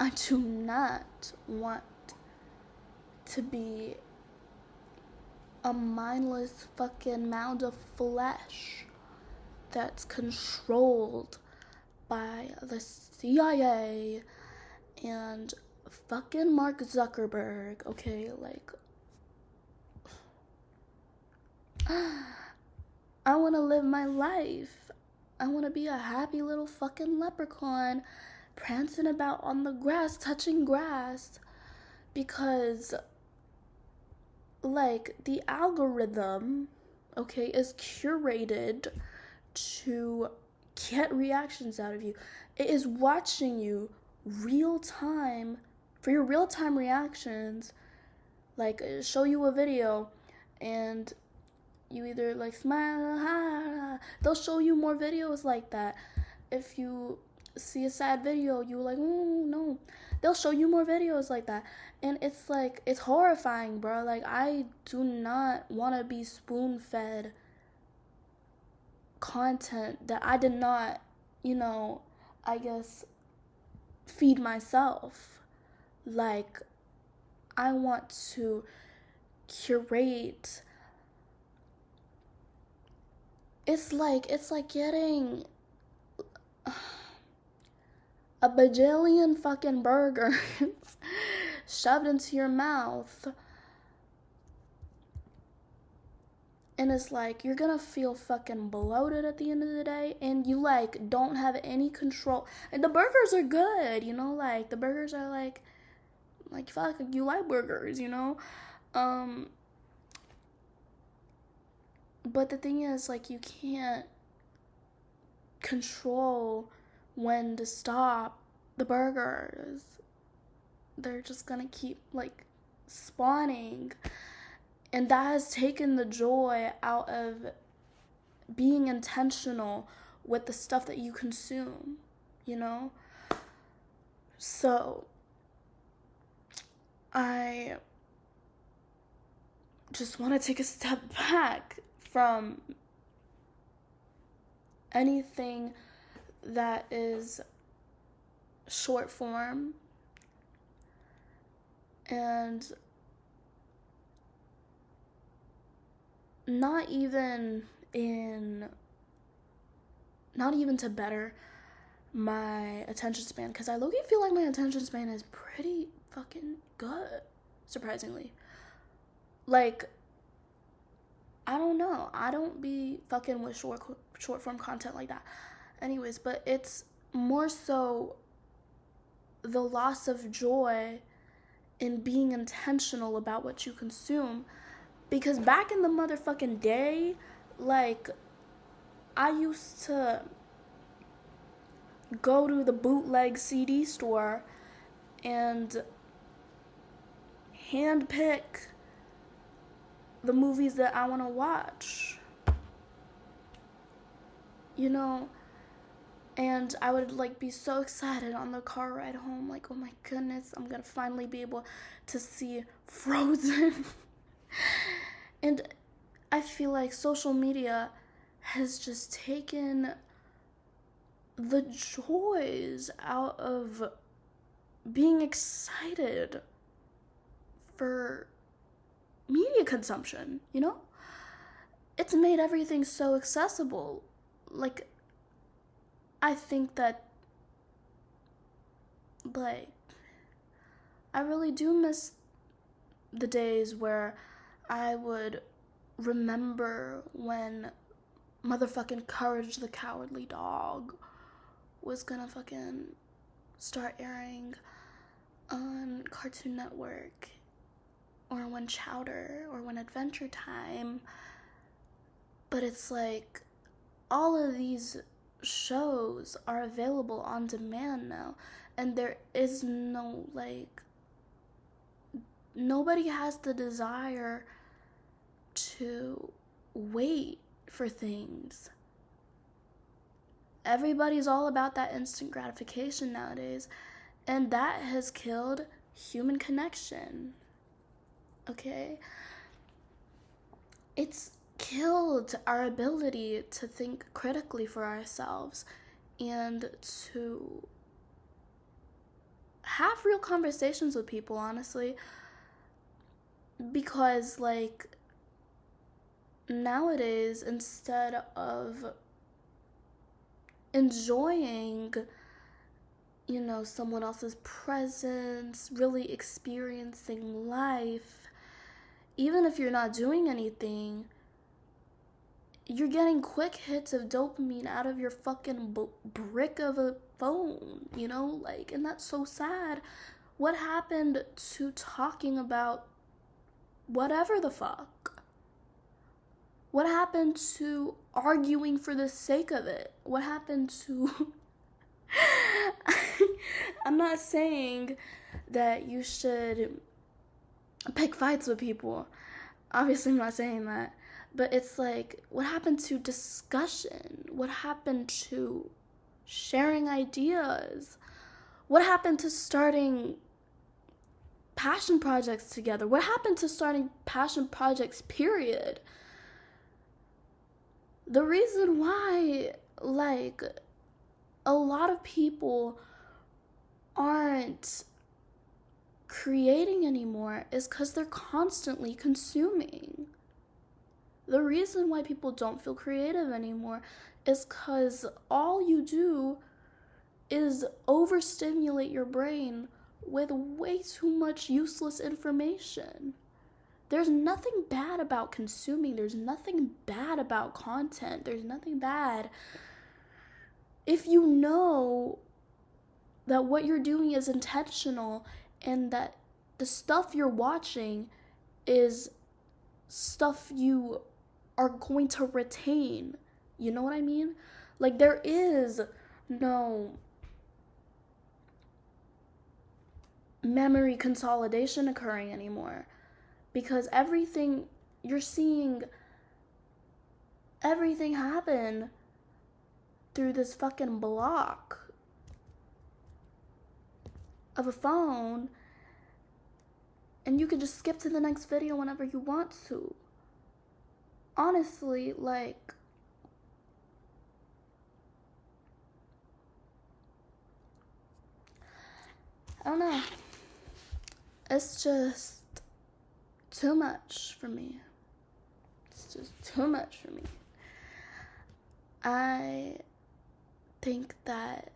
I do not want to be a mindless fucking mound of flesh that's controlled by the CIA and fucking Mark Zuckerberg, okay? Like, I want to live my life. I want to be a happy little fucking leprechaun prancing about on the grass, touching grass. Because, like, the algorithm, okay, is curated to get reactions out of you. It is watching you real time for your real time reactions. Like, show you a video and you either like smile, ha, they'll show you more videos like that. If you see a sad video, you like, no, they'll show you more videos like that. And it's like, it's horrifying, bro. Like, I do not want to be spoon fed content that I did not, I guess, feed myself. Like, I want to curate. It's like getting a bajillion fucking burgers shoved into your mouth. And it's like, you're gonna feel fucking bloated at the end of the day, and you like don't have any control. And the burgers are good, like the burgers are like fuck, you like burgers, But the thing is, like, you can't control when to stop the burgers. They're just gonna keep, like, spawning. And that has taken the joy out of being intentional with the stuff that you consume, So, I just want to take a step back from anything that is short form and not even to better my attention span, because I low-key feel like my attention span is pretty fucking good, surprisingly. Like, I don't know. I don't be fucking with short form content like that. Anyways, but it's more so the loss of joy in being intentional about what you consume. Because back in the motherfucking day, like, I used to go to the bootleg CD store and handpick the movies that I want to watch, and I would like be so excited on the car ride home, like, oh my goodness, I'm gonna finally be able to see Frozen. And I feel like social media has just taken the joys out of being excited for media consumption, It's made everything so accessible. Like, I think that, like, I really do miss the days where I would remember when motherfucking Courage the Cowardly Dog was gonna fucking start airing on Cartoon Network, or when Chowder, or when Adventure Time. But it's like, all of these shows are available on demand now, and there is no, like, nobody has the desire to wait for things. Everybody's all about that instant gratification nowadays, and that has killed human connection. Okay? It's killed our ability to think critically for ourselves and to have real conversations with people, honestly. Because, like, nowadays, instead of enjoying, you know, someone else's presence, really experiencing life, even if you're not doing anything, you're getting quick hits of dopamine out of your fucking brick of a phone, you know? Like, and that's so sad. What happened to talking about whatever the fuck? What happened to arguing for the sake of it? What happened to... I'm not saying that you should pick fights with people. Obviously, I'm not saying that. But it's like, what happened to discussion? What happened to sharing ideas? What happened to starting passion projects together? What happened to starting passion projects, period? The reason why, like, a lot of people aren't creating anymore is because they're constantly consuming. The reason why people don't feel creative anymore is because all you do is overstimulate your brain with way too much useless information. There's nothing bad about consuming. There's nothing bad about content. There's nothing bad if you know that what you're doing is intentional and that the stuff you're watching is stuff you are going to retain. You know what I mean? Like, there is no memory consolidation occurring anymore because you're seeing everything happen through this fucking block of a phone, and you can just skip to the next video whenever you want to. Honestly, like, I don't know. It's just too much for me. It's just too much for me. I think that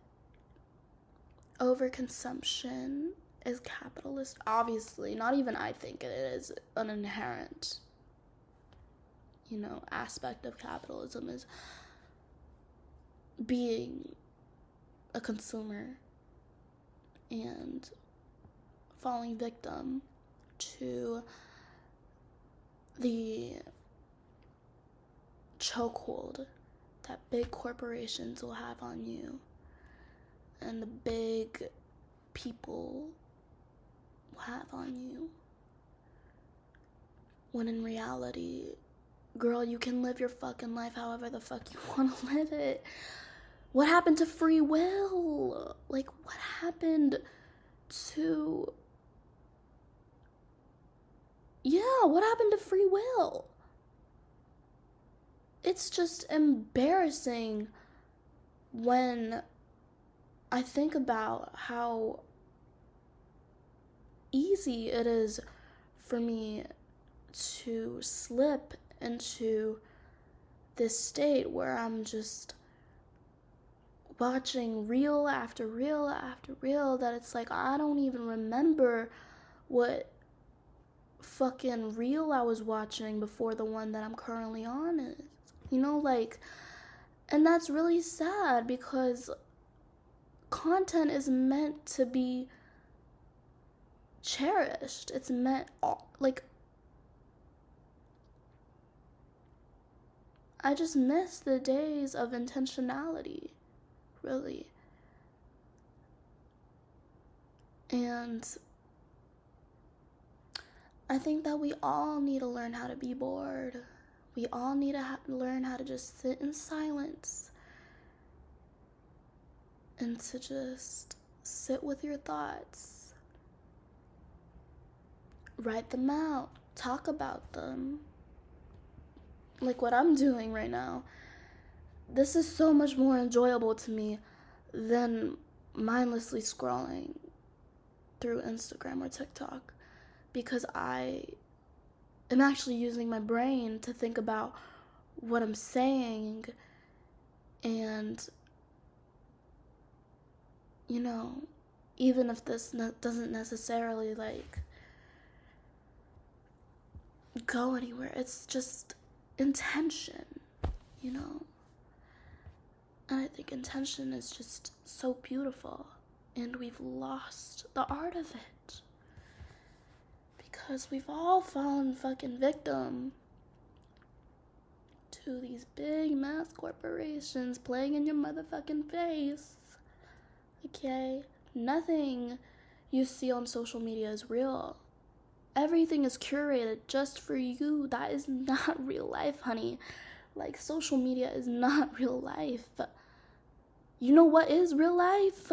overconsumption is capitalist. Obviously, not even I think it is an inherent, you know, aspect of capitalism is being a consumer and falling victim to the chokehold that big corporations will have on you and the big people will have on you, when in reality, girl, you can live your fucking life however the fuck you want to live it. What happened to free will? Like, what happened to... Yeah, what happened to free will? It's just embarrassing when I think about how easy it is for me to slip into this state where I'm just watching reel after reel after reel that it's like I don't even remember what fucking reel I was watching before the one that I'm currently on is. You know, like, and that's really sad because content is meant to be cherished. It's meant, like, I just miss the days of intentionality, really. And I think that we all need to learn how to be bored. We all need to learn how to just sit in silence and to just sit with your thoughts. Write them out. Talk about them. Like what I'm doing right now. This is so much more enjoyable to me than mindlessly scrolling through Instagram or TikTok, because I am actually using my brain to think about what I'm saying, and you know, even if this doesn't necessarily like go anywhere, it's just intention, you know. And I think intention is just so beautiful, and we've lost the art of it because we've all fallen fucking victim to these big mass corporations playing in your motherfucking face. Okay? Nothing you see on social media is real. Everything is curated just for you. That is not real life, honey. Like, social media is not real life. You know what is real life?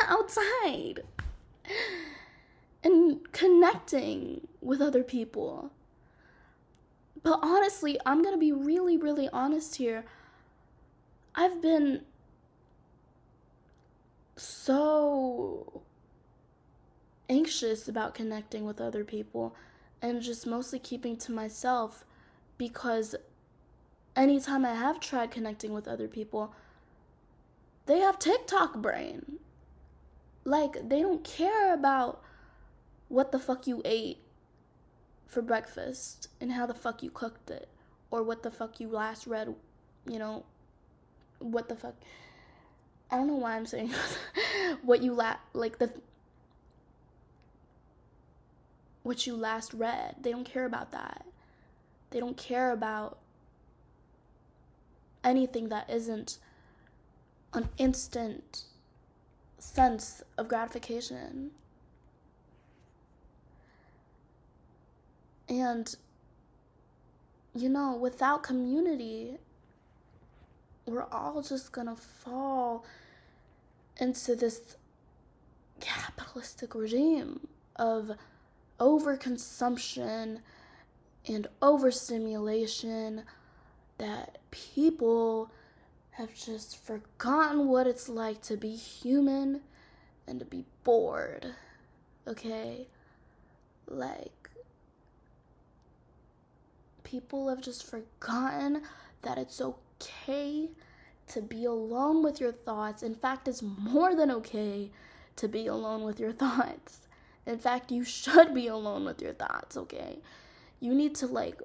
Outside. And connecting with other people. But honestly, I'm gonna be really, really honest here. I've been so anxious about connecting with other people and just mostly keeping to myself, because anytime I have tried connecting with other people, they have TikTok brain. Like, they don't care about what the fuck you ate for breakfast and how the fuck you cooked it, or what the fuck you last read, you know, what the fuck. I don't know why I'm saying what you what you last read. They don't care about that. They don't care about anything that isn't an instant sense of gratification. And, you know, without community, we're all just gonna fall into this capitalistic regime of overconsumption and overstimulation that people have just forgotten what it's like to be human and to be bored. Okay? Like, people have just forgotten that it's okay to be alone with your thoughts. In fact, it's more than okay to be alone with your thoughts. In fact, you should be alone with your thoughts, okay? You need to, like,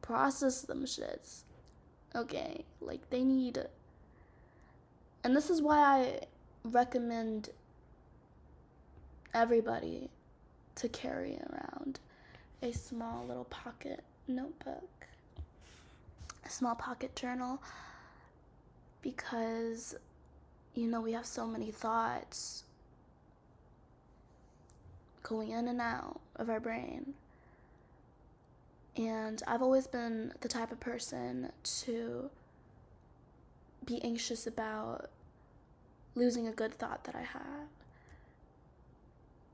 process them shits, okay? Like, they need... And this is why I recommend everybody to carry around a small little pocket notebook, a small pocket journal, because, you know, we have so many thoughts going in and out of our brain. And I've always been the type of person to be anxious about losing a good thought that I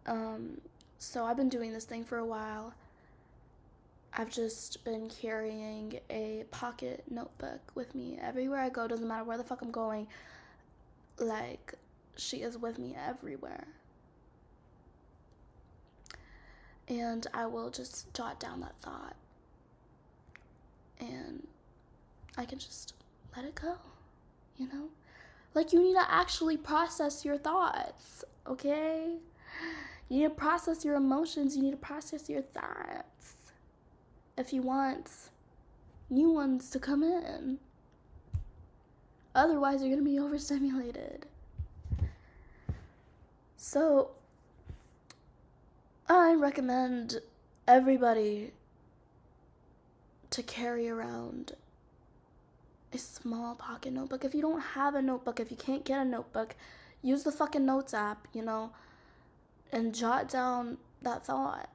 have. So I've been doing this thing for a while. I've just been carrying a pocket notebook with me everywhere I go. Doesn't matter where the fuck I'm going. Like, she is with me everywhere. And I will just jot down that thought. And I can just let it go, you know? Like, you need to actually process your thoughts, okay? You need to process your emotions. You need to process your thoughts if you want new ones to come in. Otherwise, you're going to be overstimulated. So, I recommend everybody to carry around a small pocket notebook. If you don't have a notebook, if you can't get a notebook, use the fucking Notes app, you know, and jot down that thought.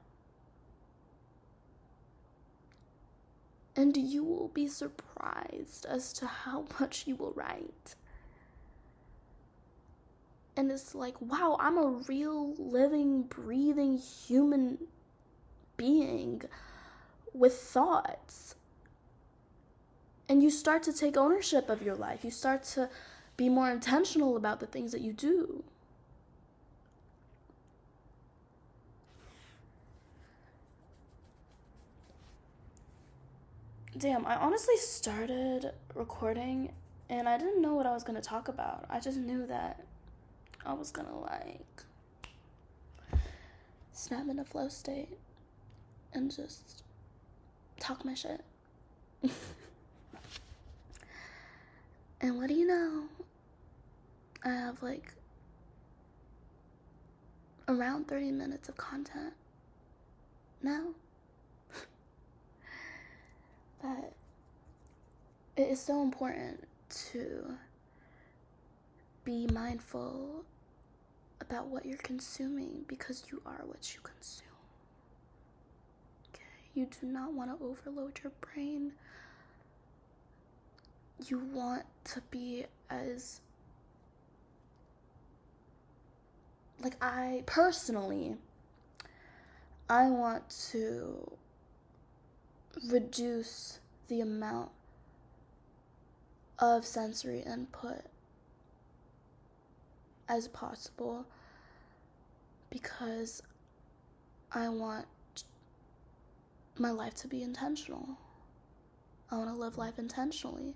And you will be surprised as to how much you will write. And it's like, wow, I'm a real, living, breathing human being with thoughts. And you start to take ownership of your life. You start to be more intentional about the things that you do. Damn, I honestly started recording and I didn't know what I was going to talk about. I just knew that I was going to like snap in a flow state and just talk my shit. And what do you know? I have like around 30 minutes of content now. But it is so important to be mindful about what you're consuming because you are what you consume. Okay? You do not want to overload your brain. You want to be as, like, I want to reduce the amount of sensory input as possible because I want my life to be intentional. I want to live life intentionally.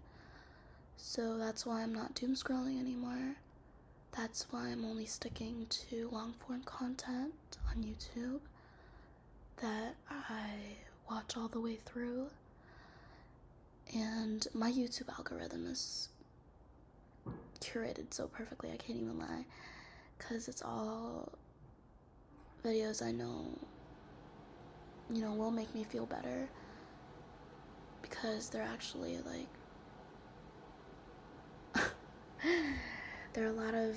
So that's why I'm not doom scrolling anymore. That's why I'm only sticking to long form content on YouTube that I watch all the way through. And my YouTube algorithm is curated so perfectly, I can't even lie, because it's all videos I know, will make me feel better, because they're actually like, there are a lot of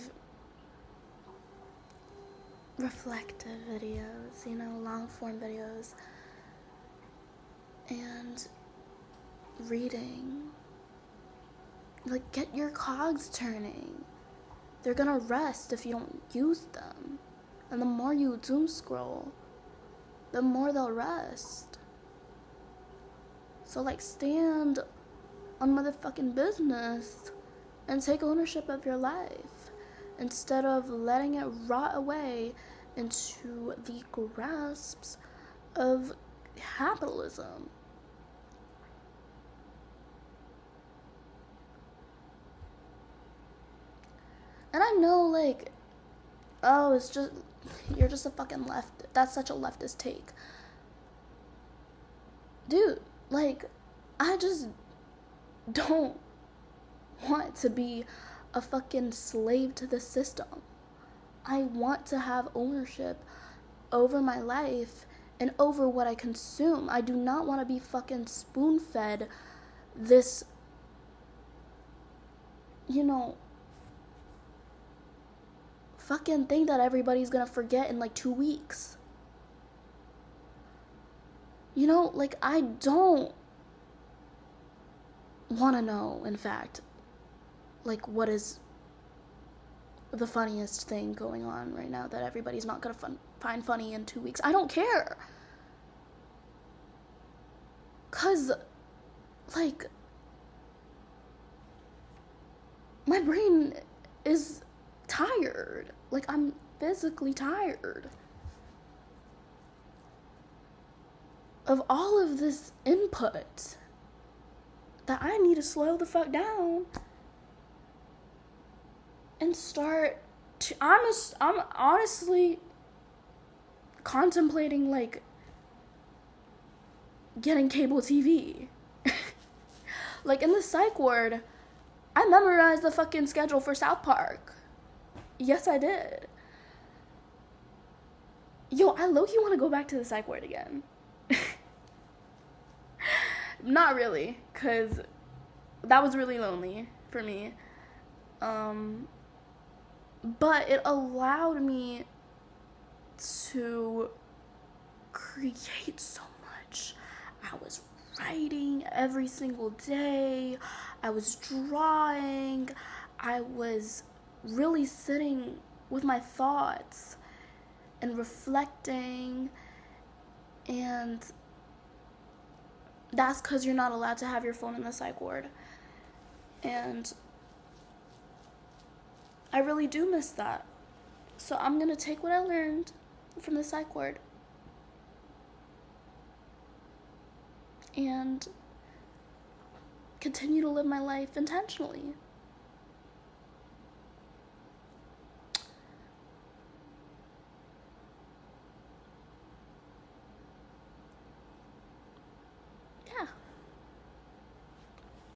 reflective videos, long form videos, and reading. Like, get your cogs turning. They're gonna rest if you don't use them. And the more you doom scroll, the more they'll rest. So, like, stand on motherfucking business and take ownership of your life instead of letting it rot away into the grasps of capitalism. And I know, like, oh, you're just a fucking left. That's such a leftist take. Dude, like, I just don't want to be a fucking slave to the system. I want to have ownership over my life and over what I consume. I do not want to be fucking spoon-fed this, fucking thing that everybody's gonna forget in like 2 weeks. Like, I don't want to know, in fact, like, what is the funniest thing going on right now that everybody's not gonna find funny in 2 weeks. I don't care. Cause, like, my brain is tired. Like, I'm physically tired of all of this input that I need to slow the fuck down and start to, I'm honestly contemplating, like, getting cable TV. Like, in the psych ward, I memorized the fucking schedule for South Park. Yes, I did. Yo, I low-key want to go back to the psych ward again. Not really, because that was really lonely for me. But it allowed me to create so much. I was writing every single day. I was drawing. I was really sitting with my thoughts and reflecting. And that's because you're not allowed to have your phone in the psych ward. And I really do miss that. So I'm going to take what I learned from the psych ward and continue to live my life intentionally.